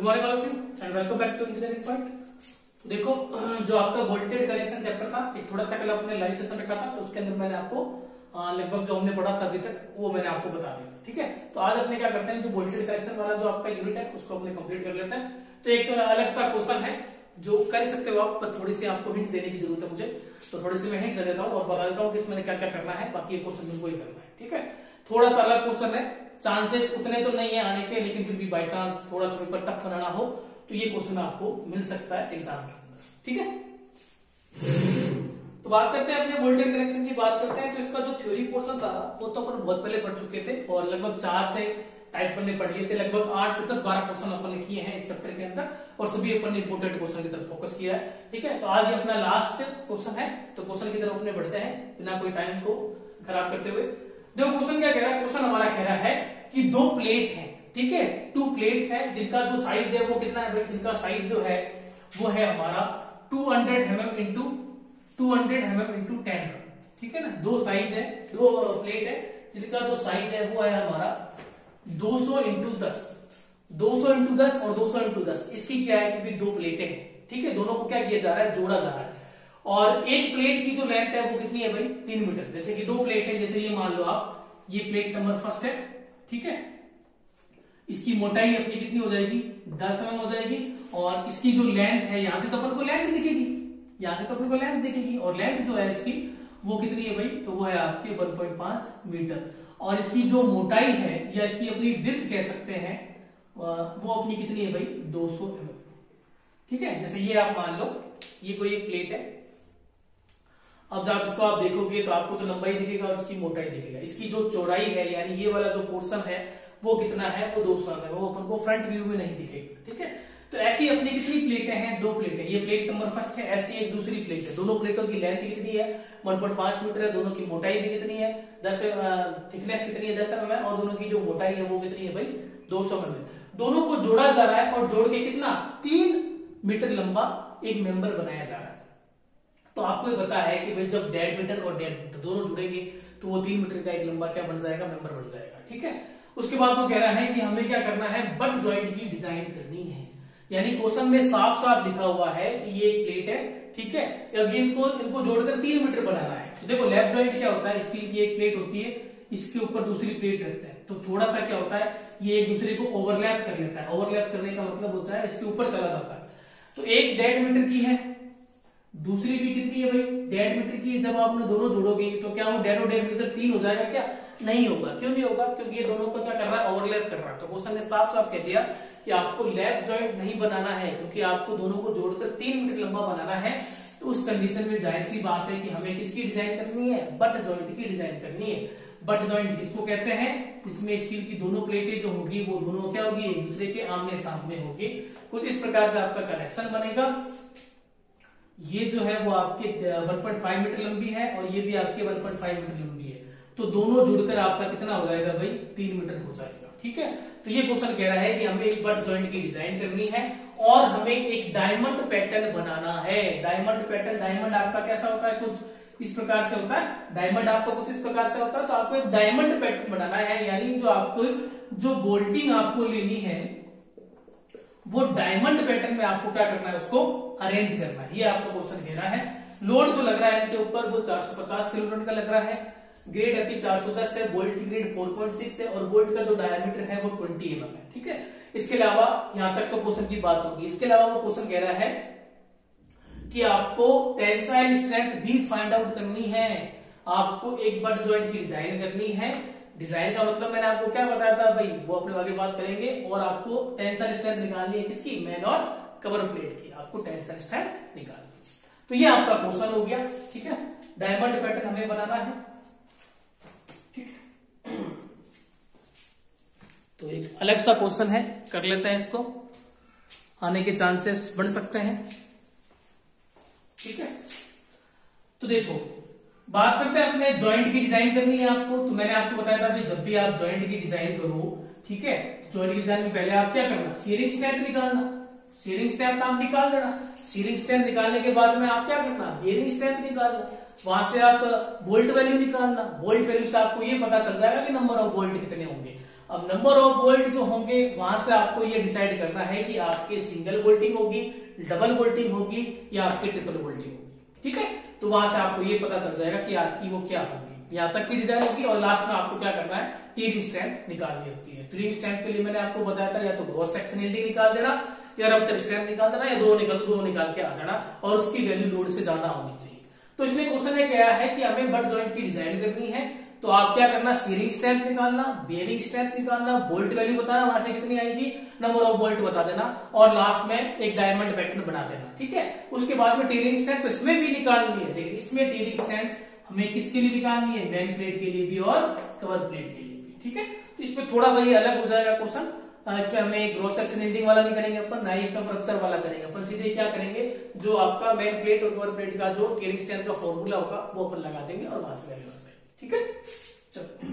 Good morning all of you and welcome back to engineering point. तो देखो, जो आपका वोल्टेज कनेक्शन चैप्टर था, एक थोड़ा सा कल अपने लाइव सेशन रखा था, तो उसके अंदर मैंने आपको लगभग जो हमने पढ़ा था अभी तक वो मैंने आपको बता दिया। ठीक है, तो आज अपने क्या करते हैं, जो वोल्टेज कनेक्शन वाला जो आपका यूनिट है उसको अपने कंप्लीट कर लेते हैं। तो एक अलग सा क्वेश्चन है जो कर सकते हो आप, बस थोड़ी सी आपको हिंट देने की जरूरत है मुझे, तो थोड़ी सी मैं हिंट दे देता हूँ और बता देता हूँ कि इसमें क्या क्या करना है, बाकी ये क्वेश्चन तुमको ही करना है। ठीक है, थोड़ा सा अलग क्वेश्चन है, चांसेस उतने तो नहीं है आने के, लेकिन फिर भी बाई चांस थोड़ा सा पेपर टफ बनाना हो तो ये क्वेश्चन आपको मिल सकता है एग्जाम के अंदर। ठीक है, तो बात करते हैं अपने वोल्टेज कनेक्शन की बात करते हैं। तो इसका जो थ्योरी पोर्शन था वो तो अपन बहुत पहले पढ़ चुके थे और लगभग 4 से टाइप अपन ने पढ़ लिए थे, लगभग 8 से 10-12 क्वेश्चन अपन ने किए हैं इस चैप्टर के अंदर और सभी अपन ने इंपोर्टेंट क्वेश्चन की तरफ फोकस किया है। ठीक है, तो आज ये अपना लास्ट क्वेश्चन है, तो क्वेश्चन की तरफ अपने बढ़ते हैं बिना कोई टाइम को खराब करते हुए। देखो क्वेश्चन क्या कह रहा है, क्वेश्चन हमारा कह रहा है कि दो प्लेट है, ठीक है, 2 प्लेट्स है जिनका जो साइज है वो कितना है भाई, जिनका साइज जो है वो है हमारा 200 mm इंटू 200 mm इंटू 10। ठीक है ना, दो साइज है, दो प्लेट है जिनका जो साइज है वो है हमारा 200 इंटू 10, 200 इंटू 10 और 200 इंटू 10। इसकी क्या है, क्योंकि दो प्लेटें हैं, ठीक है, दोनों को क्या किया जा रहा है, जोड़ा जा रहा है। और एक प्लेट की जो लेंथ है वो कितनी है भाई, 3 मीटर। जैसे कि दो प्लेट है, जैसे ये मान लो आप, ये प्लेट नंबर फर्स्ट है, ठीक है, इसकी मोटाई अपनी कितनी हो जाएगी, 10 mm हो जाएगी और इसकी जो लेंथ है, यहां से तो अपन को लेंथ दिखेगी, यहां से तो अपन को लेंथ दिखेगी और लेंथ जो है इसकी वो कितनी है भाई, तो वो है आपके 1.5 मीटर। और इसकी जो मोटाई है या इसकी अपनी विड्थ कह सकते हैं वो अपनी कितनी है भाई, 200 mm। ठीक है, जैसे ये आप मान लो ये कोई एक प्लेट है, अब जब इसको आप देखोगे तो आपको तो लंबाई दिखेगा और इसकी मोटाई दिखेगा। इसकी जो चौड़ाई है यानी ये वाला जो पोर्शन है वो कितना है, वो 200 mm है, वो अपन को फ्रंट व्यू में नहीं दिखेगा। ठीक है, तो ऐसी अपनी कितनी प्लेटें हैं, दो प्लेटें, ये प्लेट नंबर फर्स्ट है, ऐसी एक दूसरी प्लेट है, दोनों प्लेटों की लेंथ कितनी है, 1.5 मीटर है, दोनों की मोटाई भी कितनी है, 10 थिकनेस कितनी है, 10 mm है, और दोनों की जो मोटाई है वो कितनी है भाई, 200 mm। दोनों को जोड़ा जा रहा है और जोड़ के कितना, 3 मीटर लंबा एक मेंबर बनाया जा रहा है। तो आपको ये पता है कि भाई जब 1.5 मीटर और 1.5 मीटर दोनों जुड़ेंगे तो वो 3 मीटर का एक लंबा क्या बन जाएगा, मेंबर बन जाएगा। ठीक है, उसके बाद वो कह रहा है कि हमें क्या करना है, बट जॉइंट की डिजाइन करनी है। यानी क्वेश्चन में साफ साफ लिखा हुआ है कि ये एक प्लेट है, ठीक है, अब इनको जोड़कर 3 मीटर बनाना है। तो देखो लेफ्ट जॉइंट क्या होता है, स्टील की एक प्लेट होती है, इसके ऊपर दूसरी प्लेट रखते हैं, तो थोड़ा सा क्या होता है, ये एक दूसरे को ओवरलैप कर लेता है। ओवरलैप करने का मतलब होता है इसके ऊपर चला जाता है। तो एक 1.5 मीटर की है, दूसरी भी कितनी है भाई, 1.5 मीटर की। जब आप दोनों जोड़ोगे तो क्या वो 1.5 मीटर 3 हो जाएगा क्या, नहीं होगा। क्यों नहीं होगा, क्योंकि ये दोनों को क्या कर रहा है, ओवरलैप कर रहा है। तो क्वेश्चन ने साफ साफ कह दिया कि आपको लेफ्ट जॉइंट नहीं बनाना है, क्योंकि आपको दोनों को जोड़कर 3 मीटर लंबा बनाना है। तो उस कंडीशन में जाहिर सी बात है कि हमें किसकी डिजाइन करनी है, बट जॉइंट की डिजाइन करनी है। बट जॉइंट किसको कहते हैं, जिसमें स्टील की दोनों प्लेटें जो होगी वो दोनों क्या होगी, एक दूसरे के आमने सामने होगी। कुछ इस प्रकार से आपका कनेक्शन बनेगा। ये जो है वो आपके 1.5 मीटर लंबी है और ये भी आपके 1.5 मीटर लंबी है, तो दोनों जुड़कर आपका कितना हो जाएगा भाई, 3 मीटर हो जाएगा। ठीक है, तो ये क्वेश्चन कह रहा है कि हमें एक बट जॉइंट की डिजाइन करनी है और हमें एक डायमंड पैटर्न बनाना है। डायमंड पैटर्न, डायमंड आपका कैसा होता है, कुछ इस प्रकार से होता है, डायमंड आपका कुछ इस प्रकार से होता है। तो आपको एक डायमंड पैटर्न बनाना है, यानी जो आपको जो बोल्टिंग आपको लेनी है वो डायमंड पैटर्न में आपको क्या करना है, उसको अरेंज करना है। ये आपको क्वेश्चन कहना है। लोड जो लग रहा है इनके ऊपर वो 450 किलोमीटर का लग रहा है, ग्रेड एफी 410 है, बोल्ट की ग्रेड 4.6 है और बोल्ट का जो डायमीटर है वो 20 mm है। ठीक है, इसके अलावा यहां तक तो क्वेश्चन की बात होगी। इसके अलावा वो क्वेश्चन कह रहा है कि आपको टेंसाइल स्ट्रेंथ भी फाइंड आउट करनी है। आपको एक बट जॉइंट की डिजाइन करनी है। डिजाइन का मतलब मैंने आपको क्या बताया था भाई, वो अपने आगे बात करेंगे। और आपको टेंसाइल स्ट्रेंथ निकालनी है किसकी, मैन और कवर प्लेट की, आपको टेंसाइल स्ट्रेंथ निकालनी है। तो ये आपका क्वेश्चन हो गया। ठीक है, डायमंड पैटर्न हमें बनाना है। ठीक है, तो एक अलग सा क्वेश्चन है, कर लेते हैं इसको, आने के चांसेस बढ़ सकते हैं। ठीक है, तो देखो बात करते हैं अपने जॉइंट की डिजाइन करनी है आपको। तो मैंने आपको बताया था कि जब भी आप जॉइंट की डिजाइन करो, ठीक है, जॉइंट की डिजाइन में पहले आप क्या करना, शीयरिंग स्ट्रेंथ निकालना। शीयरिंग स्ट्रेंथ आप निकाल देना। शीयरिंग स्ट्रेंथ निकालने के बाद में आप क्या करना, बेयरिंग स्ट्रेंथ निकालना। वहां से आप बोल्ट वैल्यू निकालना। बोल्ट वैल्यू से आपको ये पता चल जाएगा कि नंबर ऑफ बोल्ट कितने होंगे। अब नंबर ऑफ बोल्ट जो होंगे वहां से आपको ये डिसाइड करना है कि आपके सिंगल बोल्टिंग होगी, डबल बोल्टिंग होगी या आपके ट्रिपल बोल्टिंग होगी। ठीक है, तो वहां से आपको ये पता चल जाएगा कि आपकी वो क्या होगी, यहां तक की डिजाइन होगी और लास्ट में आपको क्या करना है, टीयरिंग स्ट्रेंथ निकालनी होती है। टीयरिंग स्ट्रेंथ के लिए मैंने आपको बताया था या तो ग्रॉस सेक्शन यील्डिंग निकाल देना या रप्चर स्ट्रेंथ निकाल देना या दोनों निकाल के आ जाना और उसकी वैल्यू लोड से ज्यादा होनी चाहिए। तो इसमें क्वेश्चन ये क्या है कि हमें बट जॉइंट की डिजाइन करनी है, तो आप क्या करना, सीरिंग स्ट्रेंथ निकालना, बेयरिंग स्ट्रेंथ निकालना, बोल्ट वैल्यू बताना वहां से कितनी आएगी, नंबर ऑफ बोल्ट बता देना और लास्ट में एक डायमंड पैटर्न बना देना। ठीक है, उसके बाद में टीयरिंग स्ट्रेंथ तो इसमें भी निकालनी है, देखिए इसमें टीयरिंग स्ट्रेंथ हमें किसके लिए निकालनी है, मेन प्लेट के लिए भी और कवर प्लेट के लिए भी। ठीक है, तो इसमें थोड़ा सा ये अलग हो जाएगा क्वेश्चन, इसमें हमें ग्रॉस सेक्शन यील्डिंग वाला नहीं करेंगे अपन, ना ही इसका रप्चर वाला करेंगे अपन, सीधे क्या करेंगे, जो आपका मेन प्लेट और कवर प्लेट का जो टीयरिंग स्ट्रेंथ का फॉर्मूला होगा वो अपन लगा देंगे और वहां से वैल्यू आ जाएगी। ठीक है, चलो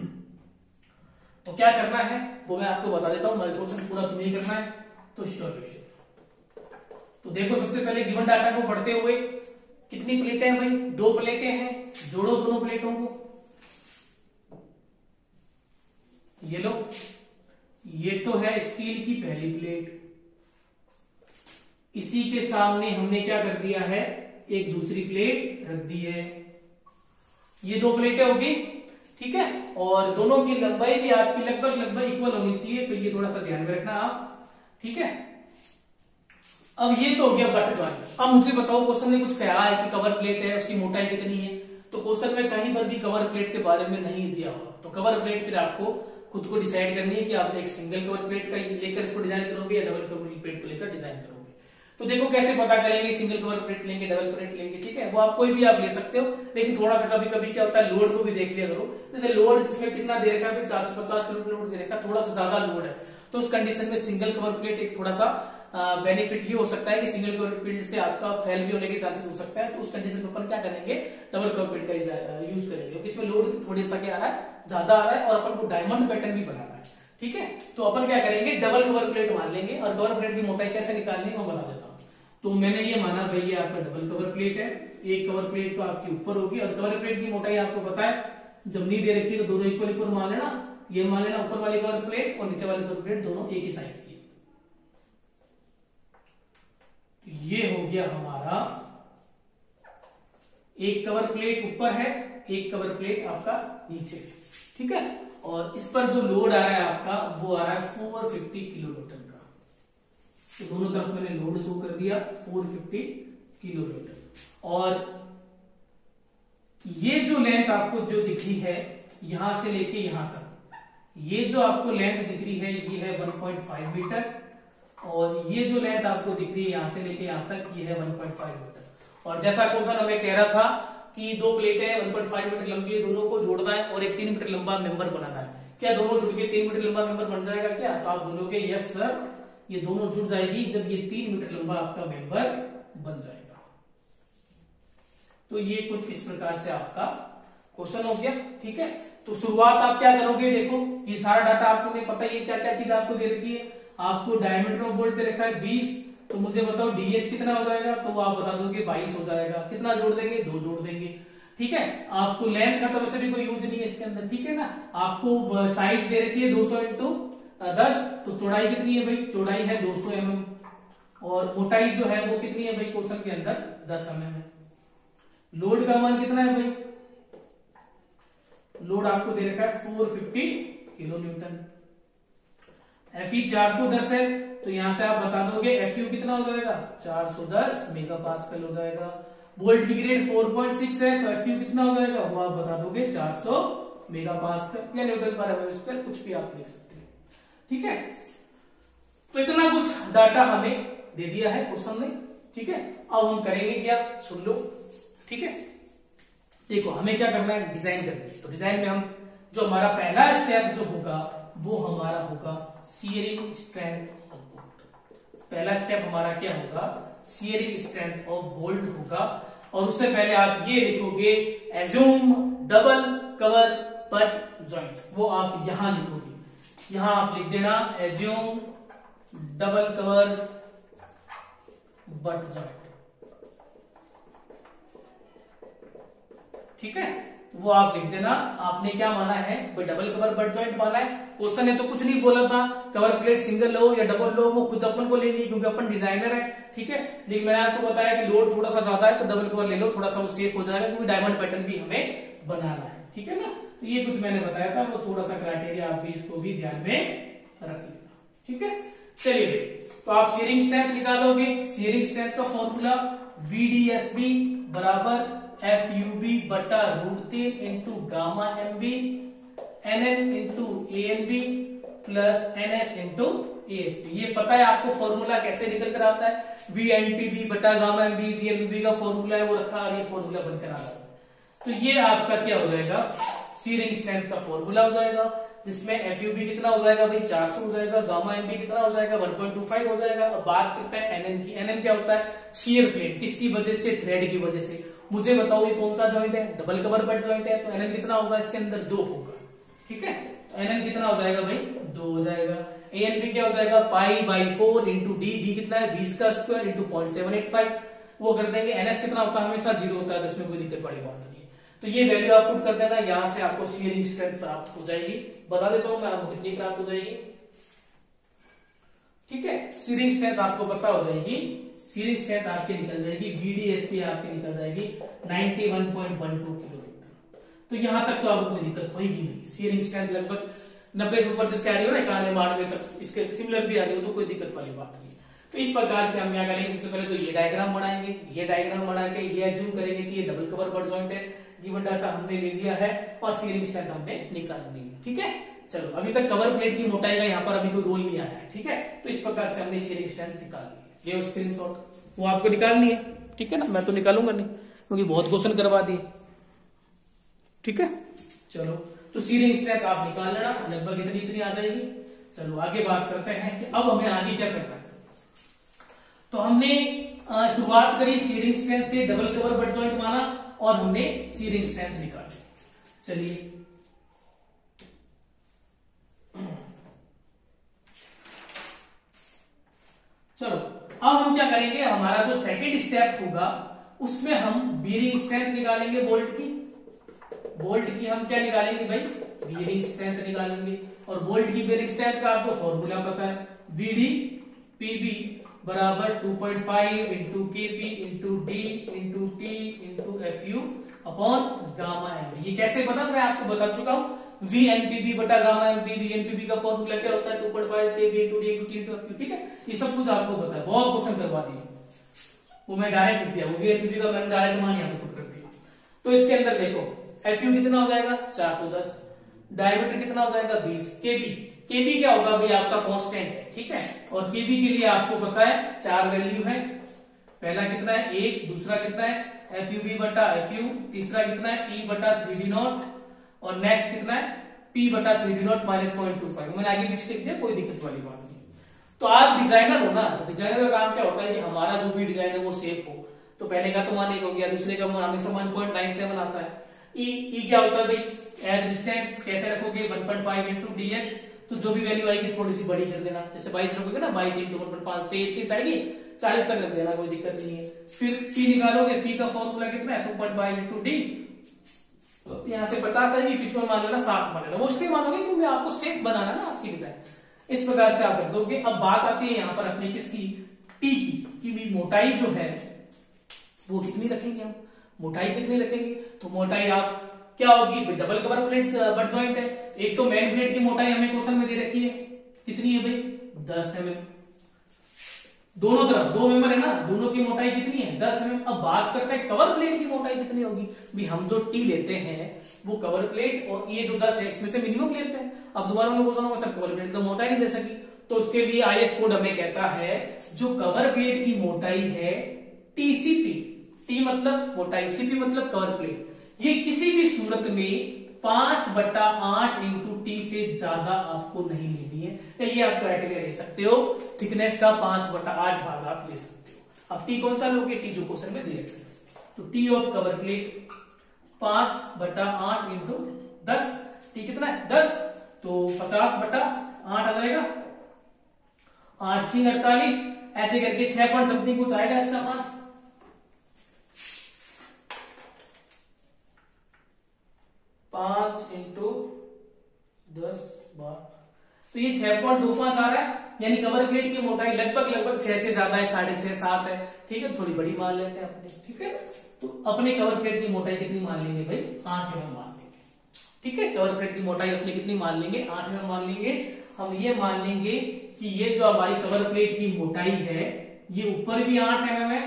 तो क्या करना है वो मैं आपको बता देता हूं, क्वेश्चन पूरा तुम्हें करना है। तो सॉल्यूशन, तो देखो सबसे पहले गिवन डाटा को पढ़ते हुए, कितनी प्लेटें हैं भाई, 2 प्लेटें हैं, जोड़ो दोनों प्लेटों को, ये लो, ये तो है स्टील की पहली प्लेट, इसी के सामने हमने क्या कर दिया है, एक दूसरी प्लेट रख दी है, ये 2 प्लेटें होगी। ठीक है, और दोनों की लंबाई भी आपकी लगभग इक्वल होनी चाहिए, तो ये थोड़ा सा ध्यान में रखना आप। ठीक है, अब ये तो हो गया बट जॉइंट। अब मुझे बताओ, क्वेश्चन ने कुछ कहा है कि कवर प्लेट है, उसकी मोटाई कितनी है, तो क्वेश्चन में कहीं पर भी कवर प्लेट के बारे में नहीं दिया होगा, तो कवर प्लेट फिर आपको खुद को डिसाइड करनी है कि आप एक सिंगल कवर प्लेट का लेकर इसको डिजाइन करोगे या डबल कवर प्लेट को लेकर डिजाइन करोगे। तो देखो कैसे पता करेंगे, सिंगल कवर प्लेट लेंगे, डबल प्लेट लेंगे। ठीक है, वो आप कोई भी आप ले सकते हो, लेकिन थोड़ा सा कभी कभी क्या होता है, लोड को भी देख लिया करो। जैसे लोड जिसमें कितना दे रखा है, 450 किलो लोड दे रखा है, थोड़ा सा ज्यादा लोड है, तो उस कंडीशन में सिंगल कवर प्लेट एक थोड़ा सा बेनिफिट ये हो सकता है कि सिंगल कवर प्लेट से आपका फेल भी होने के चांसेस हो सकता है, तो उस कंडीशन में अपन क्या करेंगे, डबल कवर प्लेट का यूज करेंगे। इसमें लोड थोड़ी सा क्या आ रहा है, ज्यादा आ रहा है और अपन को डायमंड पैटर्न भी बनाना है। ठीक है, तो अपन क्या करेंगे, डबल कवर प्लेट मान लेंगे और कवर प्लेट की मोटाई कैसे निकालनी है वो बता देता हूं। तो मैंने ये माना भाई ये आपका डबल कवर प्लेट है, एक कवर प्लेट तो आपकी ऊपर होगी और कवर प्लेट की मोटाई आपको पता है, जब नहीं दे रखी है तो दोनों इक्वल मान लेना, ये मान लेना ऊपर वाली कवर प्लेट और नीचे वाली कवर प्लेट दोनों एक ही साइज की। ये हो गया हमारा, एक कवर प्लेट ऊपर है, एक कवर प्लेट आपका नीचे है। ठीक है, और इस पर जो लोड आ रहा है आपका वो आ रहा है 450 किलो न्यूटन का, तो दोनों तरफ मैंने लोड शो कर दिया 450 किलो न्यूटन। और ये जो लेंथ आपको जो दिख रही है यहां से लेके यहां तक, ये जो आपको लेंथ दिख रही है ये है 1.5 मीटर और ये जो लेंथ आपको दिख रही है यहां से लेके यहां तक ये है 1.5 मीटर। और जैसा क्वेश्चन हमें कह रहा था कि 2 प्लेटें 1.5 मीटर लंबी है, दोनों को जोड़ना है और एक 3 मीटर लंबा मेंबर बनाना है, क्या दोनों जुड़ के 3 मीटर लंबा मेंबर बन जाएगा क्या, तो आप बोलोगे यस सर, ये दोनों जुड़ जाएगी जब ये 3 मीटर लंबा आपका मेंबर बन जाएगा। तो ये कुछ इस प्रकार से आपका क्वेश्चन हो गया। ठीक है, तो शुरुआत आप क्या करोगे, देखो ये सारा डाटा आपको नहीं पता, ये क्या क्या चीज आपको दे रखी है, आपको डायमीटर ऑफ बोल्ट दे रखा है 20, तो मुझे बताओ डीएच कितना हो जाएगा, तो वो आप बता दोगे 22 हो जाएगा, कितना जोड़ देंगे, 2 जोड़ देंगे। ठीक है, आपको लेंथ का तो वैसे भी कोई यूज नहीं है इसके अंदर। ठीक है ना, आपको साइज दे रखी है 200 इंटू 10, तो चौड़ाई कितनी है भाई, चौड़ाई है 200 mm और मोटाई जो है वो कितनी है भाई, क्वेश्चन के अंदर 10 mm है। लोड का मान कितना है भाई, लोड आपको दे रखा है 450 किलो न्यूटन। Fe 410 है, तो यहां से आप बता दोगे Fu कितना हो जाएगा, 410 मेगा पास्कल हो जाएगा। वोल्ट की ग्रेड 4.6 है, तो Fu कितना हो जाएगा वो आप बता दोगे 400 मेगा पास्कल या न्यूटन पर एमएम स्क्वायर, कुछ भी आप लिख सकते हैं। ठीक है, तो इतना कुछ डाटा हमें दे दिया है क्वेश्चन ने। ठीक है, अब हम करेंगे क्या, सुन लो। ठीक है, देखो हमें क्या करना है, डिजाइन करनी है। तो डिजाइन में हम जो हमारा पहला स्टेप जो होगा वो हमारा होगा शियरिंग स्ट्रेंथ ऑफ बोल्ट। पहला स्टेप हमारा क्या होगा, शियरिंग स्ट्रेंथ ऑफ बोल्ट होगा। और उससे पहले आप ये लिखोगे assume double cover butt joint, वो आप यहां लिखोगे, यहां आप लिख देना assume double cover butt joint. ठीक है, तो वो आप लिख देना। आपने क्या माना है भाई, डबल कवर बट जॉइंट माना है। क्वेश्चन ने तो कुछ नहीं बोला था कवर प्लेट सिंगल लो या डबल लो, वो खुद अपन को लेनी है क्योंकि अपन डिजाइनर है, ठीक है। लेकिन मैंने आपको बताया कि लोड थोड़ा सा ज्यादा है तो डबल कवर ले लो, थोड़ा सा वो सेफ हो जाएगा क्योंकि डायमंड पैटर्न भी हमें बनाना है, ठीक है ना। तो ये कुछ मैंने बताया था, वो थोड़ा सा क्राइटेरिया आप भी इसको भी ध्यान में रख लेना, ठीक है। चलिए तो आप सीरिंग स्ट्रेंथ निकालोगे। सीरिंग स्ट्रेंथ का फॉर्मूला VDSB बराबर FUB बटा √3 into gamma MB NN into ANB plus NS into ASB। ये पता है आपको फॉर्मूला कैसे निकल कर आता है, VNTB बटा गामा MB VNB का फॉर्मूला है वो रखा और ये फॉर्मूला बनकर आ रहा है। तो ये आपका क्या हो जाएगा, सीरिंग स्ट्रेंथ का फॉर्मूला हो जाएगा, जिसमें FUB कितना हो जाएगा भाई 400 हो जाएगा, गामा MB कितना हो जाएगा 1.25 हो जाएगा। अब बात करते हैं NN की। NN क्या होता है, शियर प्लेन, किसकी वजह से, थ्रेड की वजह से। मुझे बताओ ये कौन सा जॉइंट है, डबल कवर बट जॉइंट है, तो NN कितना होगा इसके अंदर 2 होगा, ठीक है। तो NN कितना हो जाएगा भाई 2 हो जाएगा। ANB क्या हो जाएगा π/4 इंटू डी कितना है 20 का स्क्वायर इंटू 0.785 वो कर देंगे। NS कितना होता है हमेशा 0 होता है, तो इसमें कोई दिक्कत वाली बात नहीं है। तो ये वैल्यू आप पुट कर देना, यहां से आपको सीरिंग स्ट्रेंथ प्राप्त हो जाएगी। बता देता हूं मैं आपको कितनी प्राप्त हो जाएगी, ठीक है। सीरिंग स्ट्रेंथ आपको पता हो जाएगी, सीरिंग स्ट्रेंथ आपकी निकल जाएगी, VDSB आपकी निकल जाएगी 91.12 किलोमीटर। तो यहां तक तो आपको कोई दिक्कत होगी नहीं। सीरिंग स्ट्रेंथ लगभग 90 से ऊपर जिसके आ रही हो ना 91-92 तक इसके सिमिलर भी आ रही हो तो कोई दिक्कत वाली बात नहीं। तो इस प्रकार से हम क्या करेंगे, सबसे पहले तो ये डायग्राम बनाएंगे, ये डायग्राम बना के ये एज्यूम करेंगे कि ये डबल कवर बट जॉइंट है, गिवन डाटा हमने ले लिया है और सीरिंग स्ट्रेंथ हमने निकाल ली है, ठीक है। चलो अभी तक कवर प्लेट की मोटाई का यहाँ पर अभी कोई रोल नहीं आया है, ठीक है। तो इस प्रकार से हमने सीरिंग स्ट्रेंथ निकाल ली है। ये स्क्रीनशॉट वो आपको निकालनी है, ठीक है ना, मैं तो निकालूंगा नहीं क्योंकि बहुत क्वेश्चन करवा दिए, ठीक है। चलो तो सीरिंग स्ट्रेंथ आप निकाल लेना, लगभग इतनी आ जाएगी। चलो आगे बात करते हैं कि अब हमें आगे क्या करना है। तो हमने शुरुआत करी सीरिंग स्ट्रेंथ से, डबल कवर बट जॉइंट माना और हमने सीरिंग स्ट्रेंथ निकाली। चलिए चलो अब हम क्या करेंगे, हमारा जो सेकंड स्टेप होगा उसमें हम बीयरिंग स्ट्रेंथ निकालेंगे। बोल्ट की हम क्या निकालेंगे भाई, बीयरिंग स्ट्रेंथ निकालेंगे। और बोल्ट की बीयरिंग स्ट्रेंथ का आपको फॉर्मूला पता है, VD/PB बराबर 2.5 into KP into D into T into FU upon gamma MB। ये कैसे बना मैं आपको बता चुका हूं, VNPB बटा गामा MB। VNPB का फॉर्मूला क्या होता है 2.5 KB into D into T into FU, ठीक है। ये सब कुछ आपको पता है, बहुत क्वेश्चन करवा दिए, वो मैं डायरेक्ट लिख दिया, वो VNPB का मैंने डायरेक्ट मान यहाँ पे पुट कर दिया। तो इसके अंदर देखो FU कितना हो जाएगा 410, डायमीटर कितना हो जाएगा 20, KB क्या होगा भाई आपका कांस्टेंट है, ठीक है। और KB के लिए आपको पता है 4 वैल्यू है, पहला कितना है 1, दूसरा कितना है FUB बटा FU, तीसरा कितना है E बटा 3D0 और नेक्स्ट कितना है P बटा 3D0 माइनस 0.25। मैंने आगे पीछे लिख दिया, कोई दिक्कत वाली बात नहीं। तो आप डिजाइनर हो ना, तो डिजाइनर का काम क्या होता है कि हमारा जो भी डिजाइन है वो सेफ हो। तो पहले का तो मान एक हो गया, दूसरे का हमेशा 1.97 आता है। ई क्या होता है भाई, एज डिस्टेंस कैसे रखोगे 1.5 इंटू DH, तो जो भी वैल्यू आएगी थोड़ी सी बड़ी कर देना, जैसे 22 रखोगे ना 22 इंटू 1.5 33 आएगी, 40 तक रख देना, कोई दिक्कत नहीं है। फिर P निकालोगे, P का फॉर्मूला कितना है 2.5 इंटू D, तो यहाँ से 50 आएगी, बीच में मान लेना 7 मान लेना, वो इसलिए मानोगे क्योंकि आपको सेफ बनाना ना आपकी डिजाइन। इस प्रकार से आप रख दोगे। अब बात आती है यहाँ पर अपने किसकी, टी की भी मोटाई जो है वो कितनी रखेंगे हम, मोटाई कितनी रखेंगे। तो मोटाई आप क्या होगी, double cover plate butt joint है, एक तो मेन प्लेट की मोटाई हमें क्वेश्चन में दे रखी है, कितनी है भाई 10 mm, दोनों तरफ 2 मेंबर है ना, दोनों की मोटाई कितनी है 10 mm। अब बात करते हैं कवर प्लेट की मोटाई कितनी होगी, भी हम जो टी लेते हैं वो कवर प्लेट और ये जो 10 है इसमें से मिनिमम लेते हैं। अब दोबारा में क्वेश्चन होगा सर कवर प्लेट तो मोटाई नहीं दे सकी, तो उसके लिए IS कोड हमें कहता है जो कवर प्लेट की मोटाई है TCP, टी मतलब मोटाई, CP मतलब कवर प्लेट, ये किसी भी सूरत में 5/8 इंटू टी से ज्यादा आपको नहीं लेनी है। ये आप क्राइटेरिया ले सकते हो, थिकनेस का 5/8 भाग आप ले सकते हो। अब टी कौन सा लोगे, टी जो क्वेश्चन में दिया है, तो T of cover plate 5/8 into 10, T कितना है 10, तो 50/8 आ जाएगा, 8 × 48 ऐसे करके 6 पॉइंट समथिंग कुछ आएगा इसका मान। 10 12, तो ये 6.25 आ रहा है, यानी कवर प्लेट की मोटाई लगभग 6 से ज्यादा है, 6.5 7 है, ठीक है, थोड़ी बड़ी मान लेते हैं अपने, ठीक है। तो अपने कवर प्लेट की मोटाई कितनी मान लेंगे भाई, 8 mm मान लेंगे, ठीक है। कवर प्लेट की मोटाई अपने कितनी मान लेंगे, 8 mm मान लेंगे। हम ये मान लेंगे कि ये जो हमारी कवर प्लेट की मोटाई है ये ऊपर भी 8 mm है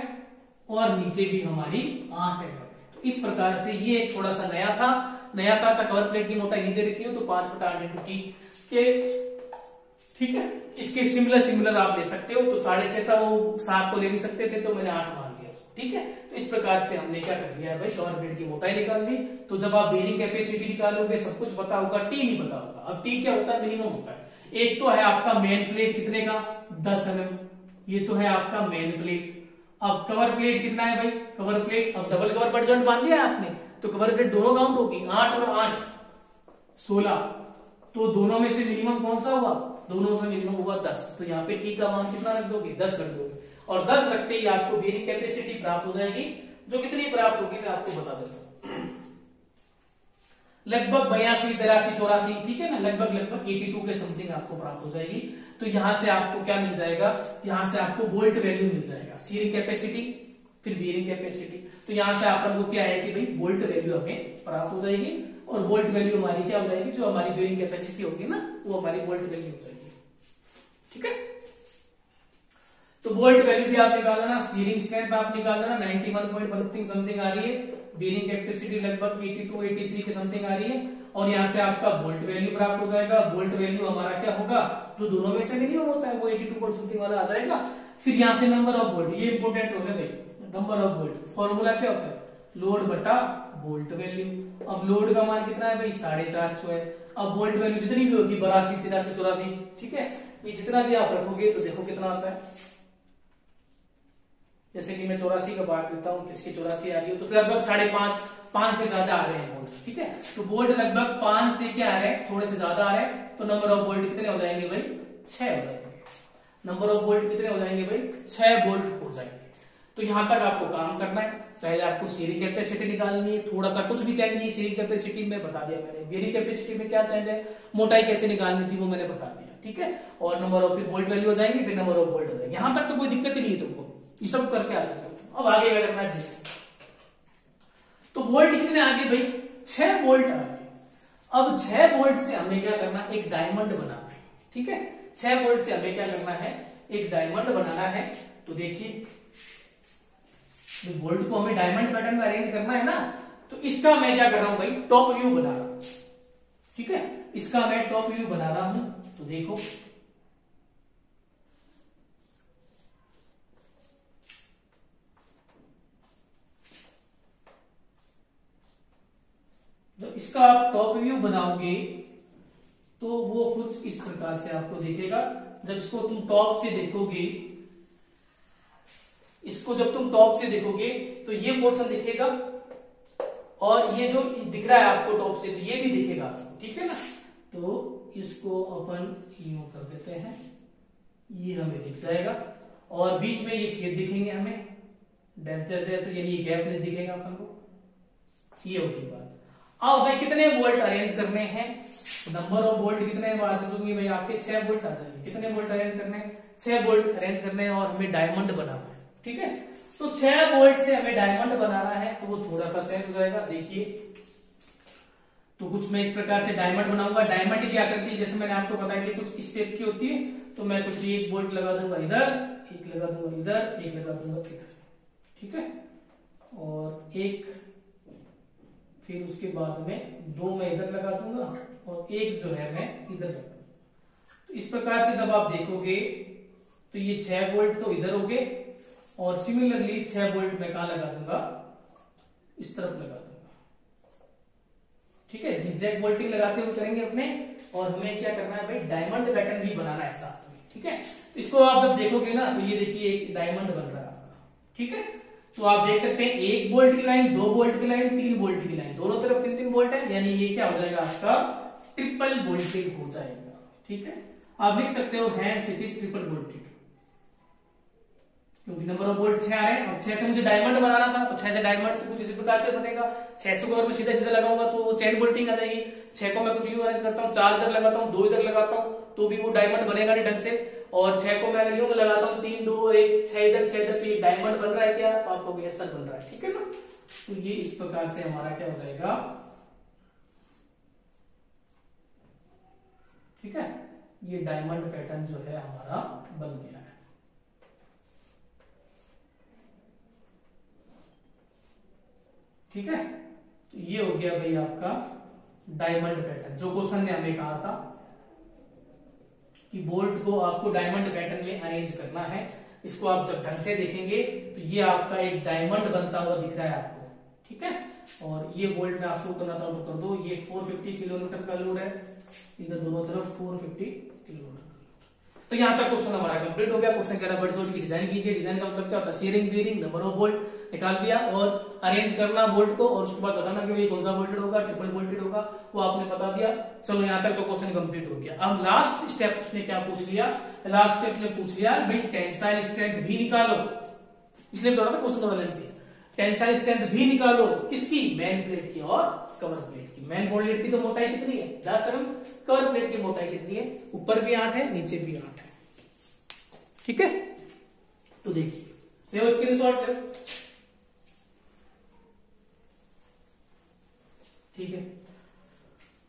और नीचे भी हमारी 8 mm है। तो इस प्रकार से ये थोड़ा सा नया था कवर प्लेट की मोटाई नहीं दे रखी हो तो 5/8 × t के, ठीक है। इसके सिमिलर आप ले सकते हो, तो 6.5 था, वो 7 को ले नहीं सकते थे तो मैंने 8 मान लिया, ठीक है। तो इस प्रकार से हमने क्या कर लिया है भाई, कवर प्लेट की मोटाई निकाल ली। तो जब आप बेरिंग कैपेसिटी निकालोगे सब कुछ पता होगा, टी नहीं पता होगा। अब टी क्या होता है, मिनिमम होता है। एक तो है आपका मेन प्लेट कितने का, 10 mm, ये तो है आपका मेन प्लेट। अब कवर प्लेट कितना है भाई, कवर प्लेट, अब डबल कवर बट जॉइंट बांध लिया आपने, तो कवर प्लेट दोनों काउंट होगी, 8 और 8 16, तो दोनों में से मिनिमम कौन सा हुआ, दोनों से मिनिमम हुआ 10। तो यहाँ पे टी का मान कितना रख दोगे, 10 रख दोगे, और 10 रखते ही आपको बेरिंग कैपेसिटी प्राप्त हो जाएगी, जो कितनी प्राप्त होगी मैं आपको बता देता हूं, लगभग 82 83 84, ठीक है ना, लगभग 82 के समथिंग आपको प्राप्त हो जाएगी। तो यहां से आपको क्या मिल जाएगा, यहां से आपको वोल्ट वैल्यू मिल जाएगा, सीरिंग कैपेसिटी फिर बेरिंग कैपेसिटी। तो यहां से आपको क्या है कि भाई वोल्ट वैल्यू हमें प्राप्त हो जाएगी, और वोल्ट वैल्यू हमारी क्या हो जाएगी, जो हमारी बेरिंग कैपेसिटी होगी ना वो हमारी वोल्ट वैल्यू हो जाएगी, ठीक है। तो वोल्ट वैल्यू भी आप निकाल लेना, सीरिंग स्ट्रेंथ आप निकाल लेना, 91.1 समथिंग आ रही है, बेरिंग कैपेसिटी लगभग 82 83 के समथिंग आ रही है, और यहां से आपका वोल्ट वैल्यू प्राप्त हो जाएगा। वोल्ट वैल्यू हमारा क्या होगा, जो दोनों में से मिनिमम होता है वो 82 समथिंग वाला आ जाएगा। फिर यहां से नंबर ऑफ वोल्ट, ये इंपोर्टेंट हो गया भाई, नंबर ऑफ वोल्ट, फॉर्मूला क्या होता है, लोड बटा वोल्ट वैल्यू। अब लोड का मान कितना है भाई, 450 है। अब वोल्ट वैल्यू जितनी भी होगी 82 83 84, ठीक है, ये जितना भी आप रखोगे तो देखो कितना आता है। जैसे कि मैं 84 का बांट देता हूं, किसकी 84 आ रही हो, तो लगभग 5.5 से ज्यादा आ रहे हैं वोल्ट, ठीक है। तो वोल्ट लगभग 5 से क्या आ रहे हैं, थोड़े से ज्यादा आ रहे हैं, तो नंबर ऑफ वोल्ट कितने हो जाएंगे भाई, 6 हो जाएंगे। नंबर ऑफ वोल्ट कितने हो जाएंगे भाई, 6 वोल्ट हो जाएंगे। तो यहां तक आपको काम करना है। पहले आपको सीरिंग कैपेसिटी निकालनी है, थोड़ा सा कुछ भी चेंज नहीं, सीरिंग कैपेसिटी में बता दिया मैंने, बेरिंग कैपेसिटी में क्या चेंज है, मोटाई कैसे निकालनी थी वो मैंने बता दिया, ठीक है। और नंबर ऑफ वोल्ट वैल्यू हो जाएंगी, फिर नंबर ऑफ वोल्ट हो जाएगी। यहां तक तो कोई दिक्कत ही नहीं है तुमको, ये सब करके आ जाएगा। अब आगे क्या करना है, तो वोल्ट कितने आगे भाई, 6 वोल्ट आगे। अब 6 वोल्ट से हमें क्या करना, एक डायमंड बनाना है, ठीक है। 6 वोल्ट से हमें क्या करना है, एक डायमंड बनाना है। तो देखिए वोल्ट को हमें डायमंड पैटर्न में अरेंज करना है ना, तो इसका मैं क्या कर रहा हूं भाई, टॉप व्यू बना रहा हूं, ठीक है, इसका मैं टॉप व्यू बना रहा हूं। तो देखो जब इसका आप टॉप व्यू बनाओगे तो वो कुछ इस प्रकार से आपको दिखेगा। जब इसको तुम टॉप से देखोगे, इसको जब तुम टॉप से देखोगे तो ये पोर्शन दिखेगा, और ये जो दिख रहा है आपको टॉप से तो ये भी दिखेगा, ठीक है ना। तो इसको अपन यूं कर देते हैं, ये हमें दिख जाएगा, और बीच में ये छेद दिखेंगे हमें, डैश डैश डैश, यानी ये गैप नहीं दिखेगा अपन को, ये होगी बात। अब भाई कितने वोल्ट अरेंज करने हैं, नंबर ऑफ वोल्ट कितने आ जाएंगे भाई, आपके 6 वोल्ट आ जाएंगे। कितने वोल्ट अरेंज करने हैं, 6 वोल्ट अरेंज करने हैं, और हमें डायमंड बनाना है, ठीक है। तो 6 वोल्ट से हमें डायमंड बनाना है, तो वो थोड़ा सा चेंज हो जाएगा। देखिए तो कुछ मैं इस प्रकार से डायमंड बनाऊंगा। डायमंड क्या करती है, जैसे मैंने आपको बताया कि कुछ इस शेप की होती है, तो मैं कुछ 1 वोल्ट लगा दूंगा इधर, 1 लगा दूंगा इधर, 1 लगा दूंगा इधर, ठीक है, और 1, फिर उसके बाद में 2 मैं इधर लगा दूंगा, और 1 जो है मैं इधर लगा दूंगा। तो इस प्रकार से जब आप देखोगे तो ये 6 वोल्ट तो इधर हो गए, और सिमिलरली 6 वोल्ट मैं कहां लगा दूंगा, इस तरफ लगा दूंगा, ठीक है। जिगजैग वोल्टिंग लगाते हुए करेंगे अपने, और हमें क्या करना है भाई, डायमंड पैटर्न भी बनाना है साथ में, ठीक है। इसको आप जब देखोगे ना तो ये देखिए एक डायमंड बन रहा है आपका, ठीक है। तो आप देख सकते हैं 1 वोल्ट की लाइन, 2 वोल्ट की लाइन, 3 वोल्ट की लाइन, दोनों तरफ 3-3 वोल्ट है, यानी ये क्या हो जाएगा आपका ट्रिपल वोल्टेज हो जाएगा, ठीक है। आप लिख सकते हो hence it is triple voltage, क्योंकि नंबर ऑफ बोल्ट 6 आ रहे हैं और 6 से मुझे डायमंड बनाना था, तो 6 से डायमंड तो कुछ इसी प्रकार से बनेगा। 600 को अगर मैं सीधा सीधा लगाऊंगा तो वो चेन बोल्टिंग आ जाएगी। 6 को मैं कुछ यूं अरेंज करता हूँ, 4 इधर लगाता हूँ, 2 इधर लगाता हूँ, तो भी वो डायमंड बनेगा नहीं ढंग से। और 6 को मैं अगर यूं लगाता हूँ 3 2 1 6 इधर 6 इधर, तो ये डायमंड बन रहा है क्या, तो आपको ये सल बन रहा है, ठीक है ना। तो ये इस प्रकार से हमारा क्या हो जाएगा, ठीक है, ये डायमंड पैटर्न जो है हमारा बन गया है। ठीक है, तो ये हो गया भाई आपका डायमंड पैटर्न, जो क्वेश्चन ने हमें कहा था कि बोल्ट को आपको डायमंड पैटर्न में अरेंज करना है। इसको आप जब ढंग से देखेंगे तो ये आपका एक डायमंड बनता हुआ दिख रहा है आपको, ठीक है। और ये बोल्ट में आप शुरू करना चाहो तो कर दो। ये 450 किलोमीटर का लोड है, इधर दोनों तरफ 450 किलोमीटर। तो यहां तक क्वेश्चन हमारा कंप्लीट हो गया। क्वेश्चन कह रहा है बट जोड़ की डिजाइन कीजिए। डिजाइन का मतलब क्या होता है, sharing bearing number of bolt निकाल दिया और अरेंज करना बोल्ट को, और उसके बाद बताना कि ये कौन सा बोल्टेड होगा, ट्रिपल बोल्टेड होगा, वो आपने बता दिया। चलो यहां तक तो क्वेश्चन कंप्लीट हो गया। अब लास्ट स्टेप उसने क्या पूछ लिया, लास्ट स्टेप ने पूछ लिया भाई टेंसाइल स्ट्रेंथ भी निकालो। इसलिए थोड़ा सा क्वेश्चन थोड़ा लेंथी है। टेंसाइल स्ट्रेंथ भी निकालो किसकी, मेन प्लेट की और कवर प्लेट की। मेन प्लेट की तो मोटाई कितनी है 10 mm, कवर प्लेट की मोटाई कितनी है, ऊपर भी 8 है नीचे भी 8 है, ठीक है। तो देखिए ले स्क्रीनशॉट ले, ठीक है।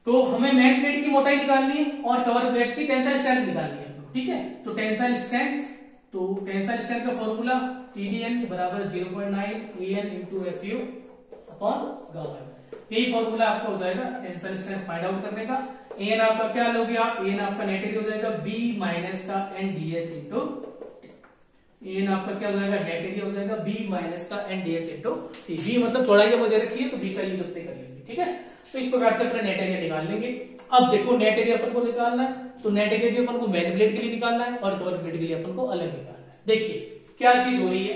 तो हमें मेन प्लेट की मोटाई निकालनी है और कवर प्लेट की टेंसाइल स्ट्रेंथ निकालनी है, ठीक है। तो टेंसाइल स्ट्रेंथ, तो टेंसाइल स्ट्रेंथ का फॉर्मूला TDN बराबर 0.9 AN into FU upon gamma. यही फॉर्मूला आपका हो जाएगा टेंसाइल स्ट्रेंथ फाइंड आउट करने का। AN आपका क्या लोगे आप, AN आपका नेट एरिया हो जाएगा B माइनस का NDH इंटू, AN आपका क्या हो जाएगा, नेट एरिया हो जाएगा B माइनस का NDH इंटू T। B मतलब चौड़ाई मुझे रखी है तो B का यूज अपने कर लेंगे, ठीक है। तो इस प्रकार से अपना नेट एरिया निकाल लेंगे। अब देखो नेट एरिया अपन को निकालना है, तो नेट एरिया भी अपन को मेन प्लेट के लिए निकालना है और कवर प्लेट के लिए अपन को अलग निकालना है। देखिए क्या चीज हो रही है,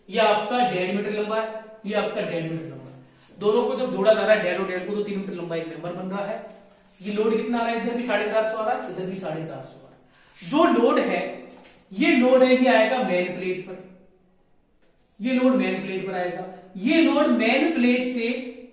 ये आपका 1.5 मीटर लंबा है, ये आपका 1.5 मीटर लंबा है। दोनों को जब जोड़ा जा रहा है डेढ़ और डेढ़ को, तो 3 मीटर लंबा एक मेंबर बन रहा है। ये लोड कितना आ रहा है, इधर भी 450 आ रहा है, इधर भी 450 आ रहा है। जो लोड है ये लोड है, ये आएगा मेन प्लेट पर, ये लोड मेन प्लेट पर आएगा। ये लोड मेन प्लेट से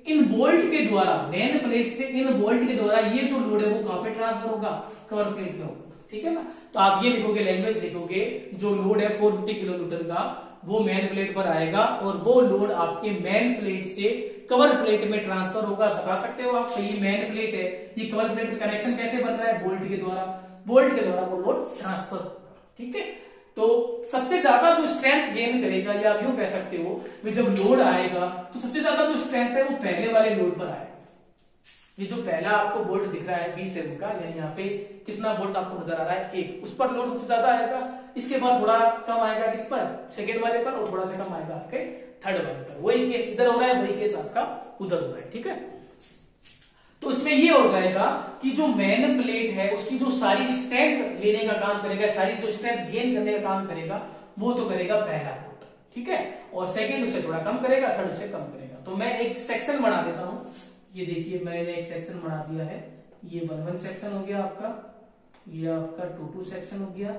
इन बोल्ट के द्वारा, मेन प्लेट से इन बोल्ट के द्वारा ये जो लोड है वो कहां पे ट्रांसफर होगा, कवर प्लेट में होगा, ठीक है ना। तो आप ये लिखोगे, लैंग्वेज लिखोगे, जो लोड है 450 किलोमीटर का वो मेन प्लेट पर आएगा और वो लोड आपके मेन प्लेट से कवर प्लेट में ट्रांसफर होगा। बता सकते हो आप, ये मेन प्लेट है, ये कवर प्लेट का कनेक्शन कैसे बन रहा है, बोल्ट के द्वारा, बोल्ट के द्वारा वो लोड ट्रांसफर होगा, ठीक है। तो सबसे ज्यादा जो स्ट्रेंथ गेन करेगा, या आप यूं कह सकते हो जब लोड आएगा तो सबसे ज्यादा जो स्ट्रेंथ है वो पहले वाले लोड पर आएगा। ये जो पहला आपको बोल्ट दिख रहा है B7 का, यानी यहाँ पे कितना बोल्ट आपको नजर आ रहा है, एक, उस पर लोड सबसे ज्यादा आएगा। इसके बाद थोड़ा कम आएगा किस पर, सेकेंड वाले पर, और थोड़ा सा कम आएगा आपके थर्ड वाले पर। वही केस इधर हो रहा है, वही केस आपका उधर हो रहा है, ठीक है। तो इसमें ये हो जाएगा कि जो मेन प्लेट है उसकी जो सारी स्ट्रेंथ लेने का काम करेगा, सारी जो स्ट्रेंथ गेन करने का काम करेगा, वो तो करेगा पहला बोल्ट, ठीक है। और सेकेंड उससे थोड़ा कम करेगा, थर्ड उससे कम करेगा। तो मैं एक सेक्शन बना देता हूं, ये देखिए मैंने एक सेक्शन बना दिया है। ये 1-1 सेक्शन हो गया आपका, ये आपका 2-2 सेक्शन हो गया,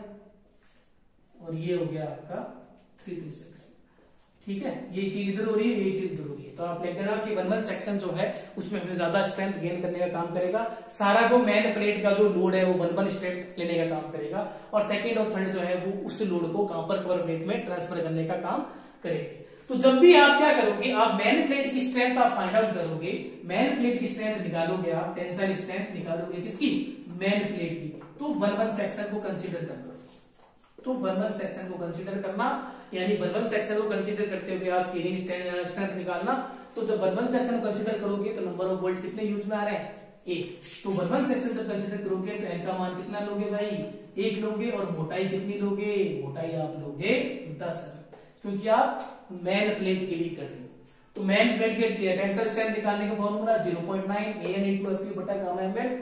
और ये हो गया आपका 3-3 सेक्शन, ठीक है। ये चीज इधर हो रही है, ये चीज इधर हो रही है। तो आप लिख देना कि 1-1 सेक्शन जो है उसमें हमें ज्यादा स्ट्रेंथ गेन करने का काम करेगा। सारा जो मेन प्लेट का जो लोड है वो 1-1 स्ट्रेंथ लेने का काम करेगा, और सेकेंड और थर्ड जो है वो उस लोड को कहां पर, कवर प्लेट में ट्रांसफर करने का काम करेंगे। तो जब भी आप क्या करोगे, आप मेन प्लेट की स्ट्रेंथ आप फाइंड आउट करोगे, मेन प्लेट की स्ट्रेंथ निकालोगे, आप टेंसाइल स्ट्रेंथ निकालोगे किसकी, मेन प्लेट की। तो 1-1 सेक्शन को कंसीडर करना, तो 1-1 सेक्शन को कंसीडर करना, यानी 1-1 सेक्शन को कंसीडर करते हुए आप टीयरिंग स्ट्रेंथ निकालना। तो जब 1-1 सेक्शन को कंसीडर करोगे तो नंबर ऑफ बोल्ट कितने यूज में आ रहे हैं, 1। तो 1-1 सेक्शन जब कंसीडर करोगे तो n का मान कितना लोगे भाई, 1 लोगे, और मोटाई कितनी लोगे, मोटाई आप लोगे 10, क्योंकि आप मेन प्लेट के लिए कर रहे हो। तो मेन प्लेट के टेंसाइल स्ट्रेंथ निकालने का फॉर्मूला 0.9 AN इंटू FU बटा gamma ml,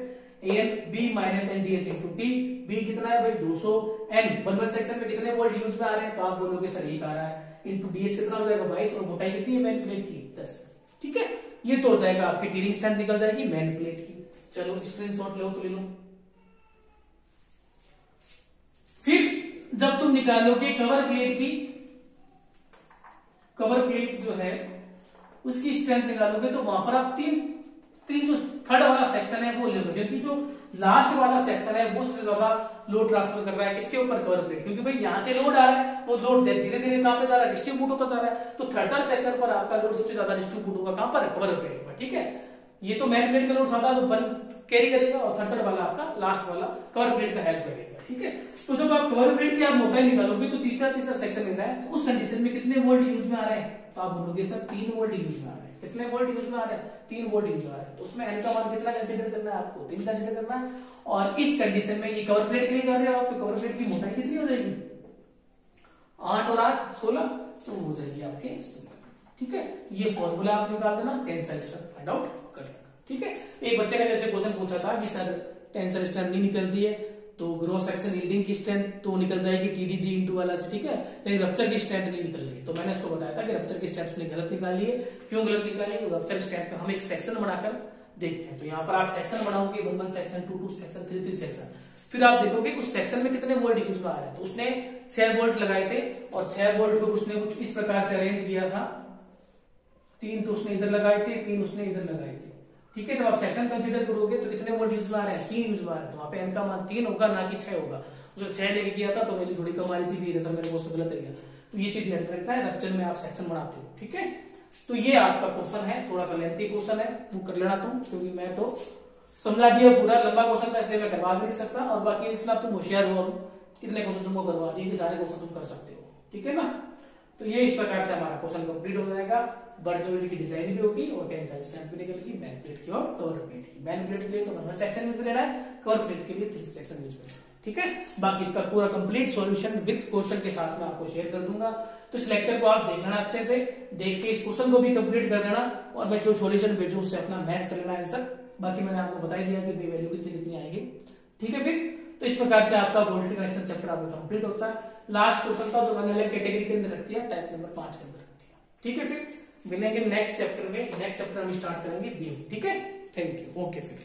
AN B minus NDH into T। B कितना है भाई 200, N 1-1 सेक्शन में कितने वोल्ट यूज में आ रहे हैं, तो आप बोलोगे सर 1 आ रहा है, इंटू DH कितना हो जाएगा 22, और मोटाई कितनी है मेन प्लेट की 10, ठीक है। ये तो हो जाएगा आपकी टीयरिंग स्ट्रेंथ निकल जाएगी मेन प्लेट की। चलो स्क्रीनशॉट लो तो ले लो। फिर जब तुम निकालोगे कवर प्लेट की कवर प्लेट जो है उसकी स्ट्रेंथ निकालोगे तो वहां पर आप तीन जो थर्ड वाला सेक्शन है वो ले लो, क्योंकि जो लास्ट वाला सेक्शन है वो सबसे ज्यादा लोड ट्रांसफर कर रहा है किसके ऊपर, कवर प्लेट, क्योंकि भाई यहाँ से लोड आ रहा है, वो लोड धीरे धीरे कहां पे जा रहा है, डिस्ट्रीब्यूट होता जा रहा है। तो थर्ड सेक्शन पर आपका लोड सबसे ज्यादा डिस्ट्रीब्यूट होगा कहां पर, कवर प्लेट पर। ठीक है, ये तो मेन प्लेट का लोड ज्यादा तो वन कैरी करेगा और थर्ड वाला आपका लास्ट वाला कवर प्लेट का हेल्प करेगा। ठीक है, तो जब आप कवर प्लेट की आप मोटाई निकालोगे तो तीसरा सेक्शन लेना है, तो उस कंडीशन में कितने वोल्ट यूज में आ रहे हैं, तो आप बोलोगे सर 3 वोल्ट यूज में आ रहे हैं। कितने वोल्ट यूज में आ रहे हैं, 3 वोल्ट यूज में आ रहे हैं। तो उसमें एन का मान कितना कंसीडर करना है आपको, 3 कंसीडर करना है। और इस कंडीशन में ये कवर प्लेट के लिए कर रहे हो आप, तो कवर प्लेट की मोटाई कितनी हो जाएगी, 8 और 8 16, तो हो जाएगी आपके 16। ठीक है, ये फॉर्मूला आप निकाल देना, टेंसाइल स्ट्रेंथ फाइंड आउट कर लेना। ठीक है, एक बच्चे ने जैसे क्वेश्चन पूछा था कि सर टेंसाइल स्ट्रेंथ नहीं निकल रही है, तो ग्रॉस सेक्शन यील्डिंग की स्ट्रेंथ तो निकल जाएगी TDG इंटू वाला से, ठीक है, लेकिन रप्चर की स्ट्रेंथ नहीं निकल रही है। तो मैंने उसको बताया था कि रप्चर की स्ट्रेंथ उसने गलत निकाली है। क्यों गलत निकाली है, तो रप्चर स्ट्रेंथ का हम एक सेक्शन बनाकर देखते हैं। तो यहाँ पर आप सेक्शन बनाओगे 1 सेक्शन, 2 सेक्शन, 3 सेक्शन, फिर आप देखोगे उस सेक्शन में कितने वोल्ट यूज में आ रहे हैं। तो उसने 6 वोल्ट लगाए थे और 6 वोल्ट को उसने कुछ इस प्रकार से अरेंज किया था, 3 तो उसने इधर लगाए थे, 3 उसने इधर लगाए थे। ठीक है, जब आप सेक्शन कंसीडर करोगे तो कितने वोल्ट यूज में आ रहे हैं, 3 यूज में आ रहे हैं। तो वहां पे एन का मान 3 होगा, ना कि 6 होगा। उसने 6 लेके किया था तो मेरी थोड़ी कम आ रही थी, मेरे क्वेश्चन गलत है। तो ये चीज ध्यान रखना है, रप्चर में आप सेक्शन बनाते हो। ठीक है, तो ये आपका क्वेश्चन है, थोड़ा सा लेंथी क्वेश्चन है, वो कर लेना तुम, क्योंकि मैं तो समझा दिया पूरा लंबा क्वेश्चन था, इसलिए मैं करवा नहीं सकता। और बाकी इतना तुम होशियार हो, कितने क्वेश्चन तुमको करवा दिए कि सारे क्वेश्चन तुम कर सकते हो। ठीक है ना, तो ये इस प्रकार से हमारा क्वेश्चन कंप्लीट हो जाएगा। बर्जोइल की डिजाइन भी होगी और टेंसाइल स्ट्रेंथ भी निकलेगी, मैन प्लेट की और कवर प्लेट की। मैन प्लेट के लिए तो 1 सेक्शन यूज में लेना है, कवर प्लेट के लिए 3 सेक्शन यूज में। ठीक है, बाकी इसका पूरा कंप्लीट सॉल्यूशन विद क्वेश्चन के साथ में आपको शेयर कर दूंगा। तो इस लेक्चर को आप देख लेना अच्छे से, देख के इस क्वेश्चन को भी कंप्लीट कर देना और मैं जो सॉल्यूशन भेजूं उससे अपना मैच कर लेना आंसर। बाकी मैंने आपको बता दिया कि वैल्यू कितनी कितनी आएगी। ठीक है, फिर तो इस प्रकार से आपका वोल्टेज कनेक्शन चैप्टर आपका कंप्लीट होता है। लास्ट क्वेश्चन था जो मैंने अलग कैटेगरी के अंदर रख दिया, टाइप नंबर 5 के अंदर रख दिया। ठीक है, फिर मिलेंगे नेक्स्ट चैप्टर में। नेक्स्ट चैप्टर हम स्टार्ट करेंगे बीम। ठीक है, थैंक यू, ओके फिर।